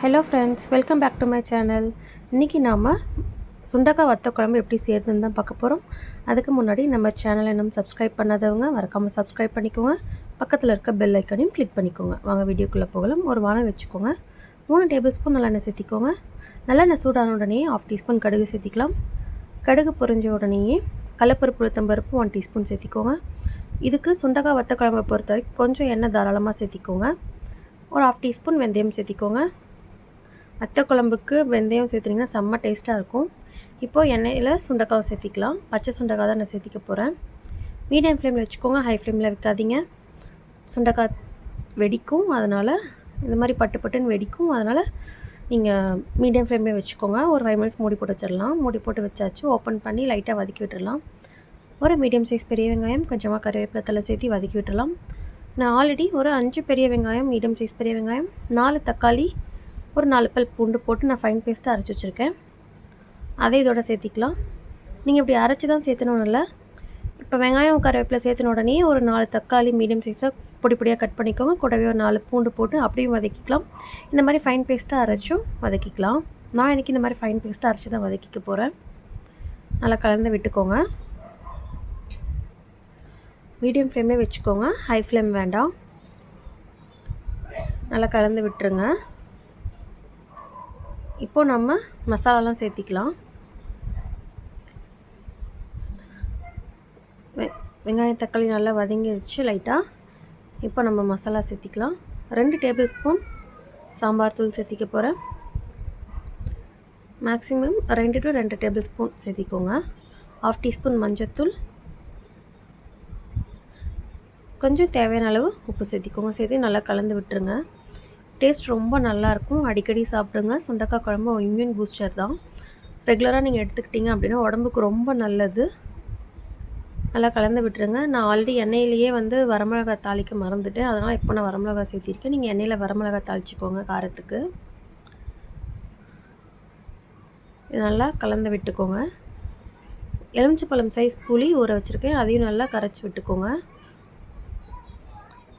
Hello friends, welcome back to my channel. இன்றைக்கி நாம் சுண்டக்காய் வத்த குழம்பு எப்படி செய்கிறதுன்னு தான் பார்க்க போகிறோம். அதுக்கு முன்னாடி நம்ம சேனலை இன்னும் சப்ஸ்கிரைப் பண்ணாதவங்க மறக்காமல் சப்ஸ்கிரைப் பண்ணிக்கோங்க. பக்கத்தில் இருக்க பெல் ஐக்கனையும் கிளிக் பண்ணிக்கோங்க. வாங்க வீடியோக்குள்ளே போகலாம். ஒரு வானல் வச்சுக்கோங்க. 3 டேபிள் ஸ்பூன் நல்லெண்ணெய் சேர்த்திக்கோங்க. நல்லெண்ணெய் சூடான உடனே 1/2 டீஸ்பூன் கடுகு சேர்த்திக்கலாம். கடுகு பொரிஞ்ச உடனேயே கடலைப்பருப்பு உளுத்தம்பருப்பு 1 டீஸ்பூன் சேர்த்திக்கோங்க. இதுக்கு சுண்டக்காய் வத்த குழம்பை பொறுத்த வரைக்கும் கொஞ்சம் எண்ணெய் தாராளமாக சேர்த்திக்கோங்க. ஒரு 1/2 டீஸ்பூன் வெந்தயம் சேர்த்திக்கோங்க. வத்த குழம்புக்கு வெந்தயம் சேர்த்துனிங்கன்னா செம்ம டேஸ்ட்டாக இருக்கும். இப்போது எண்ணெயில் சுண்டக்காவை சேர்த்திக்கலாம். பச்சை சுண்டக்காய் தான் நான் சேர்த்திக்க போகிறேன். மீடியம் ஃப்ளேமில் வச்சுக்கோங்க, ஹை ஃப்ளேமில் வைக்காதீங்க. சுண்டக்காய் வெடிக்கும், அதனால் இந்த மாதிரி பட்டுன்னு வெடிக்கும். அதனால் நீங்கள் மீடியம் ஃப்ளேம்லேயே வச்சுக்கோங்க. ஒரு 5 மினிட்ஸ் மூடி போட்டு வச்சிடலாம். மூடி போட்டு வச்சாச்சு. ஓப்பன் பண்ணி லைட்டாக வதக்கி விட்டுடலாம். ஒரு மீடியம் சைஸ் பெரிய வெங்காயம், கொஞ்சமாக கருவேப்பிலை தலை சேர்த்து வதக்கி விட்டுடலாம். நான் ஆல்ரெடி ஒரு 5 பெரிய வெங்காயம், மீடியம் சைஸ் பெரிய வெங்காயம், 4 தக்காளி, ஒரு 4 பல் பூண்டு போட்டு நான் ஃபைன் பேஸ்ட்டாக அரைச்சி வச்சுருக்கேன். அதை இதோட சேர்த்திக்கலாம். நீங்கள் இப்படி அரைச்சி தான் சேர்த்தணும்னு இல்லை. இப்போ வெங்காயம் கருவேப்பிலை சேர்த்துன உடனே ஒரு 4 தக்காளி மீடியம் சைஸாக பொடியாக கட் பண்ணிக்கோங்க. கூடவே ஒரு 4 பூண்டு போட்டு அப்படியும் வதக்கிக்கலாம். இந்த மாதிரி ஃபைன் பேஸ்ட்டாக அரைச்சும் வதக்கிக்கலாம். நான் இன்றைக்கி இந்த மாதிரி ஃபைன் பேஸ்ட்டாக அரைச்சி தான் வதக்கிக்க போகிறேன். நல்லா கலந்து விட்டுக்கோங்க. மீடியம் ஃப்ளேம்லேயே வச்சுக்கோங்க, ஹை ஃப்ளேம் வேண்டாம். நல்லா கலந்து விட்டுருங்க. இப்போது நம்ம மசாலாலாம் சேர்த்திக்கலாம். வெங்காயம் தக்காளி நல்லா வதங்கிடுச்சு லைட்டாக. இப்போ நம்ம மசாலா சேர்த்திக்கலாம். 2 டேபிள் ஸ்பூன் சாம்பார் தூள் சேர்த்திக்க போகிறேன். மேக்ஸிமம் 2 to 2 டேபிள் ஸ்பூன் சேர்த்திக்கோங்க. 1/2 டீஸ்பூன் மஞ்சத்தூள், கொஞ்சம் தேவையான அளவு உப்பு சேர்த்திக்கோங்க. சேர்த்து நல்லா கலந்து விட்டுருங்க. டேஸ்ட் ரொம்ப நல்லாயிருக்கும். அடிக்கடி சாப்பிடுங்க. சுண்டக்காய் குழம்பு இம்யூன் பூஸ்டர் தான். ரெகுலராக நீங்கள் எடுத்துக்கிட்டிங்க அப்படின்னா உடம்புக்கு ரொம்ப நல்லது. நல்லா கலந்து விட்டுருங்க. நான் ஆல்ரெடி எண்ணெயிலேயே வரமிளகாய் தாளிக்க மறந்துட்டேன். அதனால் இப்போ நான் வரமிளகாய் சேர்த்திருக்கேன். நீங்கள் எண்ணெயில் வரமிளகாய் தாளிச்சிக்கோங்க காரத்துக்கு. இது நல்லா கலந்து விட்டுக்கோங்க. எலுமிச்சைப்பழம் சைஸ் புளி ஊற வச்சுருக்கேன். அதையும் நல்லா கரைச்சி விட்டுக்கோங்க.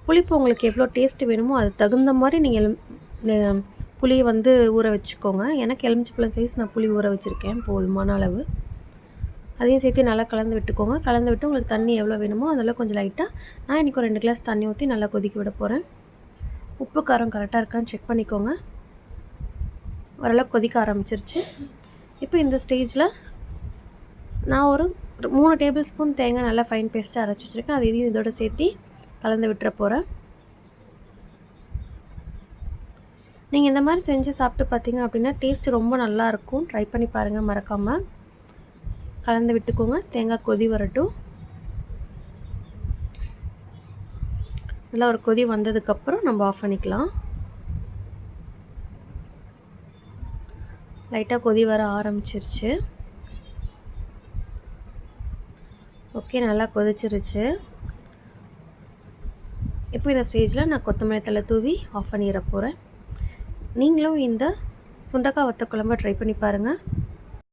புளிப்பு உங்களுக்கு எவ்வளோ டேஸ்ட்டு வேணுமோ அது தகுந்த மாதிரி நீங்கள் புளியை ஊற வச்சுக்கோங்க. எனக்கு எலுமிச்சைப்பழம் சைஸ் நான் புளி ஊற வச்சுருக்கேன், போதுமான அளவு. அதையும் சேர்த்து நல்லா கலந்து விட்டுக்கோங்க. கலந்து விட்டு உங்களுக்கு தண்ணி எவ்வளோ வேணுமோ அதெல்லாம் கொஞ்சம் லைட்டாக நான் இன்றைக்கி ஒரு 2 கிளாஸ் தண்ணி ஊற்றி நல்லா கொதிக்க விட போகிறேன். உப்பு காரம் கரெக்டாக இருக்கான்னு செக் பண்ணிக்கோங்க. ஓரளவுக்கு கொதிக்க ஆரம்பிச்சிருச்சு. இப்போ இந்த ஸ்டேஜில் நான் ஒரு 3 டேபிள் ஸ்பூன் தேங்காய் நல்லா ஃபைன் பேஸ்ட்டாக அரைச்சி வச்சுருக்கேன். அது இதையும் இதோட சேர்த்து கலந்து விட்டுற போகிறேன். நீங்கள் இந்த மாதிரி செஞ்சு சாப்பிட்டு பார்த்தீங்க அப்படின்னா டேஸ்ட்டு ரொம்ப நல்லாயிருக்கும். ட்ரை பண்ணி பாருங்கள் மறக்காமல். கலந்து விட்டுக்கோங்க. தேங்காய் கொதி வரட்டும். நல்லா ஒரு கொதி வந்ததுக்கப்புறம் நம்ம ஆஃப் பண்ணிக்கலாம். லைட்டாக கொதி வர ஆரம்பிச்சிருச்சு. ஓகே, நல்லா கொதிச்சிருச்சு. இப்போ இந்த ஸ்டேஜில் நான் கொத்தமல்லி தழை தூவி ஆஃப் பண்ணிட போகிறேன். நீங்களும் இந்த சுண்டக்காய் வத்த குழம்பை ட்ரை பண்ணி பாருங்கள்.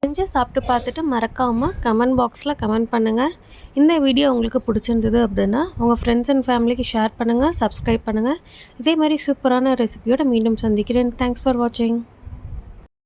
செஞ்சு சாப்பிட்டு பார்த்துட்டு மறக்காமல் கமெண்ட் பாக்ஸில் கமெண்ட் பண்ணுங்கள். இந்த வீடியோ உங்களுக்கு பிடிச்சிருந்தது அப்படின்னா உங்கள் ஃப்ரெண்ட்ஸ் அண்ட் ஃபேமிலிக்கு ஷேர் பண்ணுங்கள், சப்ஸ்கிரைப் பண்ணுங்கள். இதே மாதிரி சூப்பரான ரெசிபியோடு மீண்டும் சந்திக்கிறேன். தேங்க்ஸ் ஃபார் வாட்சிங்.